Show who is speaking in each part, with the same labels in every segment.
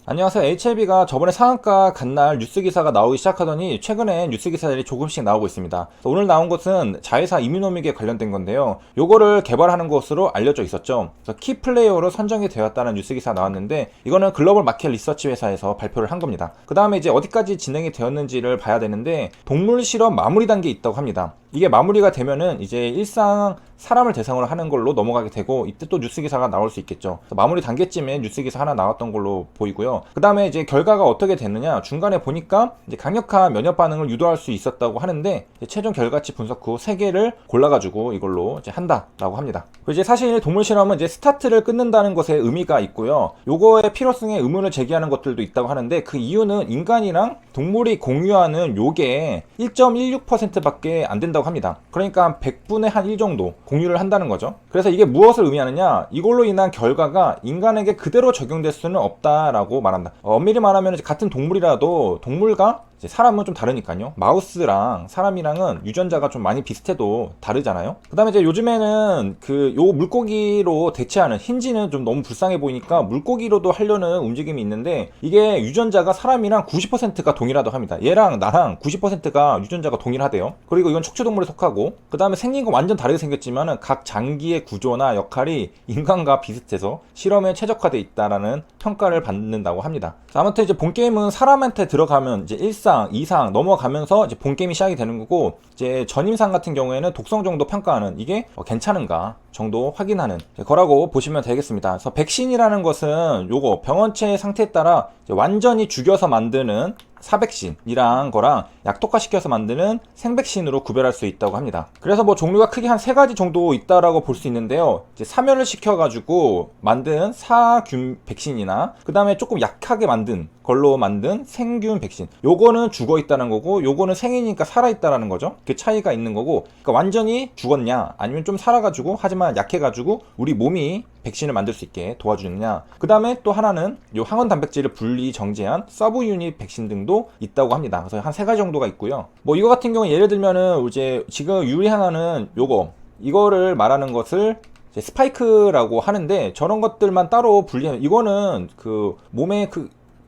Speaker 1: 안녕하세요. HLB가 저번에 상한가 간 날 뉴스 기사가 나오기 시작하더니 최근에 뉴스 기사들이 조금씩 나오고 있습니다. 오늘 나온 것은 자회사 이뮤노믹에 관련된 건데요. 요거를 개발하는 것으로 알려져 있었죠. 그래서 키 플레이어로 선정이 되었다는 뉴스 기사가 나왔는데 이거는 글로벌 마켓 리서치 회사에서 발표를 한 겁니다. 그 다음에 이제 어디까지 진행이 되었는지를 봐야 되는데 동물 실험 마무리 단계에 있다고 합니다. 이게 마무리가 되면은 이제 일상 사람을 대상으로 하는 걸로 넘어가게 되고 이때 또 뉴스 기사가 나올 수 있겠죠. 마무리 단계쯤에 뉴스 기사 하나 나왔던 걸로 보이고요. 그 다음에 이제 결과가 어떻게 됐느냐, 중간에 보니까 이제 강력한 면역 반응을 유도할 수 있었다고 하는데 최종 결과치 분석 후 3개를 골라가지고 이걸로 이제 한다라고 합니다. 이제 사실 동물 실험은 이제 스타트를 끊는다는 것에 의미가 있고요. 요거의 필요성에 의문을 제기하는 것들도 있다고 하는데 그 이유는 인간이랑 동물이 공유하는 요게 1.16%밖에 안 된다고 합니다. 그러니까 100분의 한 1 정도 공유를 한다는 거죠. 그래서 이게 무엇을 의미하느냐, 이걸로 인한 결과가 인간에게 그대로 적용될 수는 없다라고 말한다. 엄밀히 말하면 같은 동물이라도 동물과 사람은 좀 다르니까요. 마우스랑 사람이랑은 유전자가 좀 많이 비슷해도 다르잖아요. 그 다음에 이제 요즘에는 요 물고기로 대체하는, 흰지는 좀 너무 불쌍해 보이니까 물고기로도 하려는 움직임이 있는데 이게 유전자가 사람이랑 90%가 동일하다고 합니다. 얘랑 나랑 90%가 유전자가 동일하대요. 그리고 이건 척추동물에 속하고, 그 다음에 생긴 건 완전 다르게 생겼지만은 각 장기의 구조나 역할이 인간과 비슷해서 실험에 최적화되어 있다라는 평가를 받는다고 합니다. 아무튼 이제 본 게임은 사람한테 들어가면 이제 1상, 2상 넘어가면서 이제 본 게임이 시작이 되는 거고, 이제 전임상 같은 경우에는 독성 정도 평가하는, 이게 괜찮은가 정도 확인하는 거라고 보시면 되겠습니다. 그래서 백신이라는 것은 요거 병원체 상태에 따라 완전히 죽여서 만드는 사백신이랑 거랑 약독화시켜서 만드는 생백신으로 구별할 수 있다고 합니다. 그래서 뭐 종류가 크게 한 3가지 정도 있다라고 볼 수 있는데요. 이제 사멸을 시켜가지고 만든 사균 백신이나 그 다음에 조금 약하게 만든 걸로 만든 생균 백신, 요거는 죽어 있다는 거고 요거는 생이니까 살아 있다라는 거죠. 그 차이가 있는 거고, 그러니까 완전히 죽었냐 아니면 좀 살아가지고 하지만 약해가지고 우리 몸이 백신을 만들 수 있게 도와주느냐. 그 다음에 또 하나는 요 항원 단백질을 분리 정제한 서브 유닛 백신 등도 있다고 합니다. 그래서 한 3가지 정도가 있고요. 뭐 이거 같은 경우 예를 들면은 이제 지금 유리항하는 이거를 말하는 것을 스파이크라고 하는데, 저런 것들만 따로 분리하면 이거는 몸에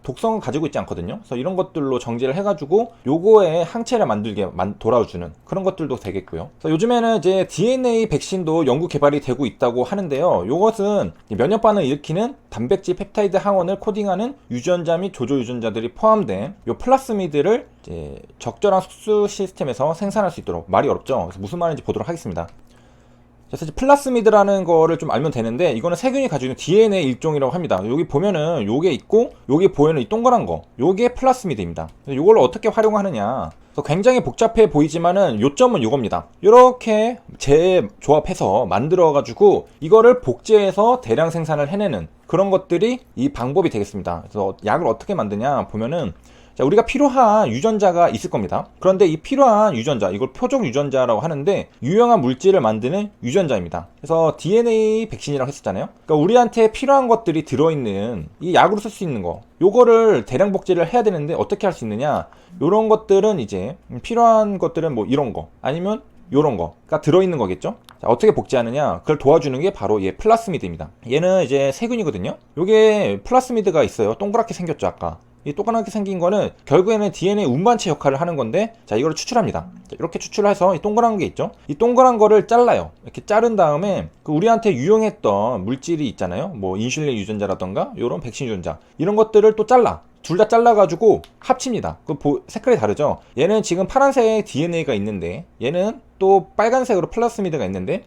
Speaker 1: 독성을 가지고 있지 않거든요. 그래서 이런 것들로 정제를 해가지고 요거에 항체를 만들게 돌아주는 그런 것들도 되겠고요. 그래서 요즘에는 이제 DNA 백신도 연구 개발이 되고 있다고 하는데요. 요것은 면역 반응을 일으키는 단백질 펩타이드 항원을 코딩하는 유전자 및 조조 유전자들이 포함된 요 플라스미드를 이제 적절한 흡수 시스템에서 생산할 수 있도록, 말이 어렵죠. 그래서 무슨 말인지 보도록 하겠습니다. 그래서 플라스미드라는 거를 좀 알면 되는데, 이거는 세균이 가지고 있는 DNA 일종이라고 합니다. 여기 보면은 요게 있고 여기 보이는 이 동그란 거, 요게 플라스미드입니다. 요걸 어떻게 활용하느냐, 굉장히 복잡해 보이지만은 요점은 요겁니다. 이렇게 재조합해서 만들어 가지고 이거를 복제해서 대량 생산을 해내는 그런 것들이 이 방법이 되겠습니다. 그래서 약을 어떻게 만드냐 보면은, 자, 우리가 필요한 유전자가 있을 겁니다. 그런데 이 필요한 유전자, 이걸 표적 유전자라고 하는데 유용한 물질을 만드는 유전자입니다. 그래서 DNA 백신이라고 했었잖아요. 그러니까 우리한테 필요한 것들이 들어있는, 이 약으로 쓸 수 있는 거, 요거를 대량 복제를 해야 되는데 어떻게 할 수 있느냐, 요런 것들은 이제 필요한 것들은 뭐 이런 거 아니면 요런 거가 들어있는 거겠죠. 자, 어떻게 복제하느냐, 그걸 도와주는 게 바로 얘 플라스미드입니다. 얘는 이제 세균이거든요. 요게 플라스미드가 있어요. 동그랗게 생겼죠 아까. 이 동그랗게 생긴 거는 결국에는 DNA 운반체 역할을 하는 건데, 자, 이걸 추출합니다. 자, 이렇게 추출해서 이 동그란 게 있죠. 이 동그란 거를 잘라요. 이렇게 자른 다음에 우리한테 유용했던 물질이 있잖아요. 뭐 인슐린 유전자라던가 요런 백신 유전자, 이런 것들을 또 잘라. 둘 다 잘라가지고 합칩니다. 색깔이 다르죠. 얘는 지금 파란색 DNA가 있는데 얘는 또 빨간색으로 플라스미드가 있는데,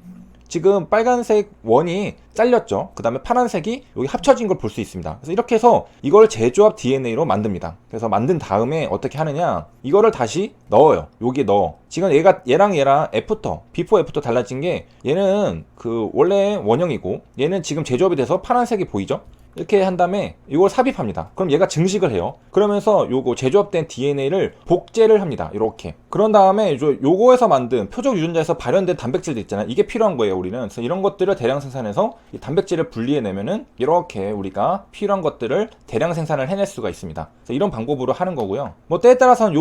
Speaker 1: 지금 빨간색 원이 잘렸죠. 그 다음에 파란색이 여기 합쳐진 걸 볼 수 있습니다. 그래서 이렇게 해서 이걸 재조합 DNA로 만듭니다. 그래서 만든 다음에 어떻게 하느냐, 이거를 다시 넣어요. 여기에 넣어. 지금 얘랑 애프터, 비포 애프터 달라진 게, 얘는 원래 원형이고 얘는 지금 재조합이 돼서 파란색이 보이죠. 이렇게 한 다음에 이걸 삽입합니다. 그럼 얘가 증식을 해요. 그러면서 요거 제조합된 DNA를 복제를 합니다. 이렇게. 그런 다음에 요거에서 만든 표적 유전자에서 발현된 단백질들 있잖아요. 이게 필요한 거예요, 우리는. 그래서 이런 것들을 대량 생산해서 이 단백질을 분리해내면은 이렇게 우리가 필요한 것들을 대량 생산을 해낼 수가 있습니다. 그래서 이런 방법으로 하는 거고요. 뭐 때에 따라서는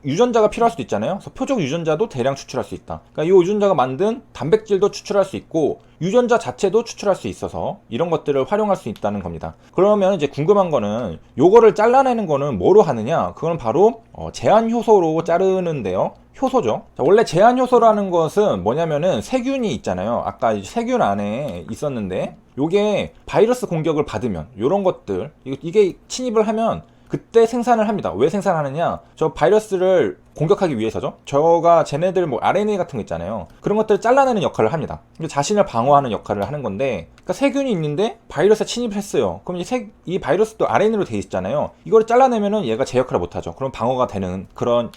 Speaker 1: 유전자가 필요할 수도 있잖아요. 그래서 표적 유전자도 대량 추출할 수 있다. 그러니까 이 유전자가 만든 단백질도 추출할 수 있고, 유전자 자체도 추출할 수 있어서 이런 것들을 활용할 수 있다는 겁니다. 그러면 이제 궁금한 거는 요거를 잘라내는 거는 뭐로 하느냐? 그건 바로 제한 효소로 자르는데요. 효소죠. 자, 원래 제한 효소라는 것은 뭐냐면은 세균이 있잖아요. 아까 세균 안에 있었는데 요게 바이러스 공격을 받으면 요런 것들 이게 침입을 하면 그때 생산을 합니다. 왜 생산하느냐? 저 바이러스를 공격하기 위해서죠. 저가 쟤네들 뭐 RNA 같은 거 있잖아요. 그런 것들을 잘라내는 역할을 합니다. 자신을 방어하는 역할을 하는 건데, 그러니까 세균이 있는데 바이러스에 침입을 했어요. 그럼 이 바이러스도 RNA로 돼 있잖아요. 이거를 잘라내면은 얘가 제 역할을 못하죠. 그럼 방어가 되는 그런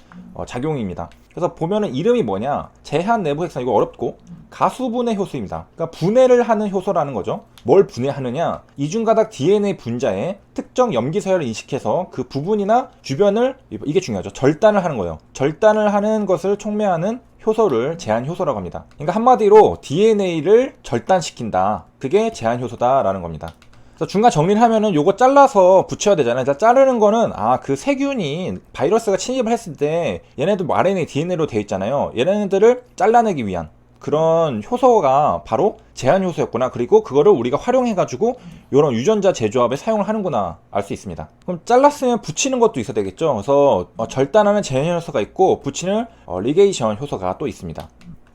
Speaker 1: 작용입니다. 그래서 보면은 이름이 뭐냐? 제한 내부 핵산, 이거 어렵고 가수분해 효소입니다. 그러니까 분해를 하는 효소라는 거죠. 뭘 분해하느냐? 이중가닥 DNA 분자에 특정 염기서열을 인식해서 그 부분이나 주변을, 이게 중요하죠, 절단을 하는 거예요. 절단을 하는 것을 촉매하는 효소를 제한 효소라고 합니다. 그러니까 한마디로 DNA를 절단시킨다. 그게 제한 효소다라는 겁니다. 그래서 중간 정리를 하면은 요거 잘라서 붙여야 되잖아요. 자르는 거는 그 세균이 바이러스가 침입을 했을 때 얘네들 뭐 RNA, DNA로 되어 있잖아요. 얘네들을 잘라내기 위한 그런 효소가 바로 제한 효소였구나. 그리고 그거를 우리가 활용해가지고 이런 유전자 재조합에 사용을 하는구나 알 수 있습니다. 그럼 잘랐으면 붙이는 것도 있어야 되겠죠. 그래서 절단하는 제한 효소가 있고 붙이는 리게이션 효소가 또 있습니다.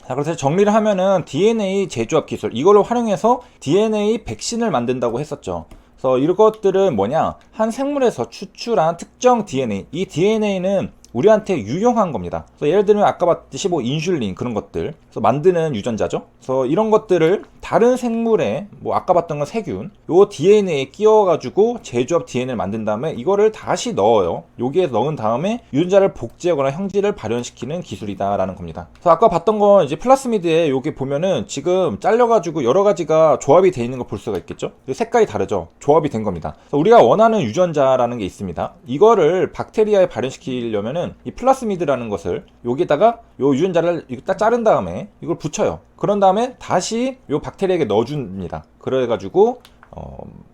Speaker 1: 자, 그래서 정리를 하면은 DNA 재조합 기술, 이걸로 활용해서 DNA 백신을 만든다고 했었죠. 그래서 이것들은 뭐냐? 한 생물에서 추출한 특정 DNA, 이 DNA는 우리한테 유용한 겁니다. 그래서 예를 들면 아까 봤듯이 뭐 인슐린 그런 것들, 그래서 만드는 유전자죠. 그래서 이런 것들을 다른 생물에, 뭐 아까 봤던 건 세균, 요 DNA에 끼워가지고 재조합 DNA를 만든 다음에 이거를 다시 넣어요. 여기에 넣은 다음에 유전자를 복제하거나 형질을 발현시키는 기술이다라는 겁니다. 그래서 아까 봤던 건 이제 플라스미드에 여기 보면은 지금 잘려가지고 여러 가지가 조합이 되어 있는 거 볼 수가 있겠죠. 색깔이 다르죠. 조합이 된 겁니다. 그래서 우리가 원하는 유전자라는 게 있습니다. 이거를 박테리아에 발현시키려면은 이 플라스미드라는 것을 여기다가 요 유전자를 딱 자른 다음에 이걸 붙여요. 그런 다음에 다시 요 박테리아에게 넣어줍니다. 그래가지고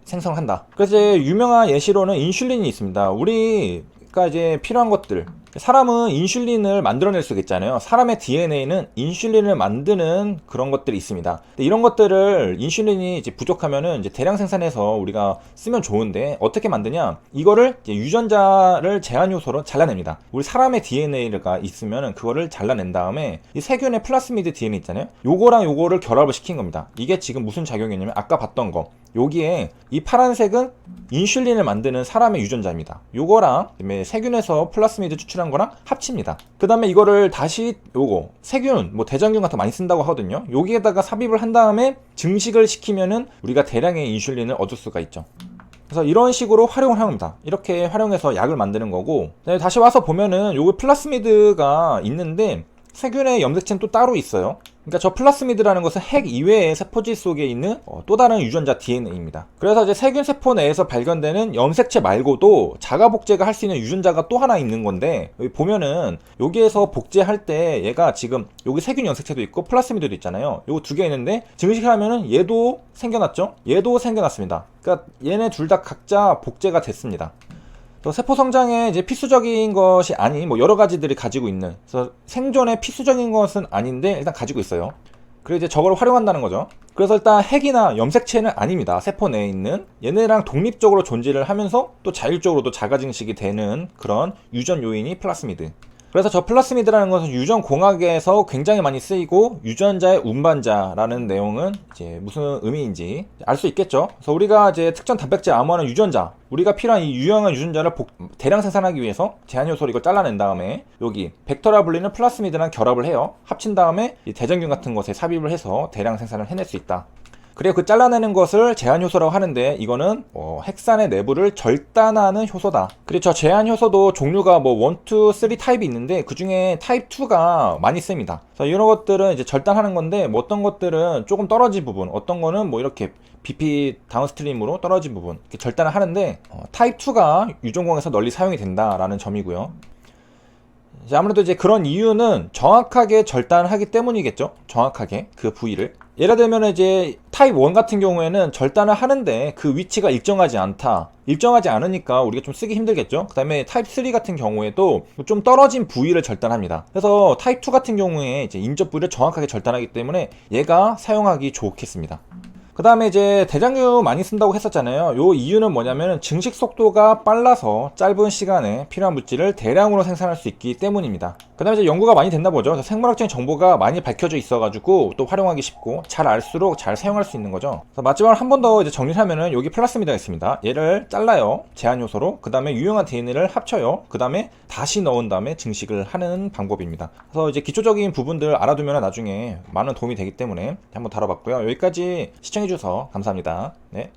Speaker 1: 생성한다. 그래서 이제 유명한 예시로는 인슐린이 있습니다. 우리가 이제 필요한 것들, 사람은 인슐린을 만들어낼 수가 있잖아요. 사람의 DNA는 인슐린을 만드는 그런 것들이 있습니다. 근데 이런 것들을 인슐린이 이제 부족하면은 이제 대량 생산해서 우리가 쓰면 좋은데 어떻게 만드냐? 이거를 이제 유전자를 제한 요소로 잘라냅니다. 우리 사람의 DNA가 있으면은 그거를 잘라낸 다음에 이 세균의 플라스미드 DNA 있잖아요. 요거랑 요거를 결합을 시킨 겁니다. 이게 지금 무슨 작용이냐면 아까 봤던 거. 여기에 이 파란색은 인슐린을 만드는 사람의 유전자입니다. 요거랑 세균에서 플라스미드 추출한 거랑 합칩니다. 그 다음에 이거를 다시 요거 세균, 뭐 대장균 같은 거 많이 쓴다고 하거든요. 여기에다가 삽입을 한 다음에 증식을 시키면은 우리가 대량의 인슐린을 얻을 수가 있죠. 그래서 이런 식으로 활용을 합니다. 이렇게 활용해서 약을 만드는 거고, 다시 와서 보면은 요거 플라스미드가 있는데 세균의 염색체는 또 따로 있어요. 그러니까 저 플라스미드라는 것은 핵 이외의 세포질 속에 있는 또 다른 유전자 DNA입니다. 그래서 이제 세균 세포 내에서 발견되는 염색체 말고도 자가 복제가 할 수 있는 유전자가 또 하나 있는 건데, 여기 보면은 여기에서 복제할 때 얘가 지금 여기 세균 염색체도 있고 플라스미드도 있잖아요. 요거 두 개 있는데 증식을 하면은 얘도 생겨났죠? 얘도 생겨났습니다. 그러니까 얘네 둘 다 각자 복제가 됐습니다. 세포 성장에 이제 필수적인 것이 아닌 뭐 여러 가지들이 가지고 있는, 그래서 생존에 필수적인 것은 아닌데 일단 가지고 있어요. 그리고 이제 저걸 활용한다는 거죠. 그래서 일단 핵이나 염색체는 아닙니다. 세포 내에 있는 얘네랑 독립적으로 존재를 하면서 또 자율적으로도 자가 증식이 되는 그런 유전 요인이 플라스미드. 그래서 저 플라스미드라는 것은 유전공학에서 굉장히 많이 쓰이고 유전자의 운반자라는 내용은 이제 무슨 의미인지 알 수 있겠죠. 그래서 우리가 이제 특정 단백질 암호하는 유전자, 우리가 필요한 이 유용한 유전자를 대량 생산하기 위해서 제한 요소를 이걸 잘라낸 다음에 여기 벡터라 불리는 플라스미드랑 결합을 해요. 합친 다음에 이 대장균 같은 것에 삽입을 해서 대량 생산을 해낼 수 있다. 그리고 그 잘라내는 것을 제한 효소라고 하는데, 이거는 핵산의 내부를 절단하는 효소다. 그리고 저 제한 효소도 종류가 뭐 1, 2, 3 타입이 있는데 그 중에 타입 2가 많이 씁니다. 그래서 이런 것들은 이제 절단하는 건데, 뭐 어떤 것들은 조금 떨어진 부분, 어떤 거는 뭐 이렇게 BP 다운스트림으로 떨어진 부분 이렇게 절단을 하는데 타입 2가 유전공학에서 널리 사용이 된다라는 점이고요. 이제 아무래도 이제 그런 이유는 정확하게 절단하기 때문이겠죠. 정확하게 그 부위를. 예를 들면 이제 타입 1 같은 경우에는 절단을 하는데 그 위치가 일정하지 않다. 일정하지 않으니까 우리가 좀 쓰기 힘들겠죠. 그 다음에 타입 3 같은 경우에도 좀 떨어진 부위를 절단합니다. 그래서 타입 2 같은 경우에 이제 인접 부위를 정확하게 절단하기 때문에 얘가 사용하기 좋겠습니다. 그 다음에 이제 대장류 많이 쓴다고 했었잖아요. 요 이유는 뭐냐면 증식 속도가 빨라서 짧은 시간에 필요한 물질을 대량으로 생산할 수 있기 때문입니다. 그 다음에 이제 연구가 많이 됐나 보죠. 생물학적인 정보가 많이 밝혀져 있어가지고 또 활용하기 쉽고 잘 알수록 잘 사용할 수 있는 거죠. 그래서 마지막으로 한 번 더 이제 정리를 하면은 여기 플라스미드가 있습니다. 얘를 잘라요. 제한 요소로. 그 다음에 유용한 DNA를 합쳐요. 그 다음에 다시 넣은 다음에 증식을 하는 방법입니다. 그래서 이제 기초적인 부분들 알아두면 나중에 많은 도움이 되기 때문에 한번 다뤄봤고요. 여기까지 시청해주셔서 감사합니다. 네.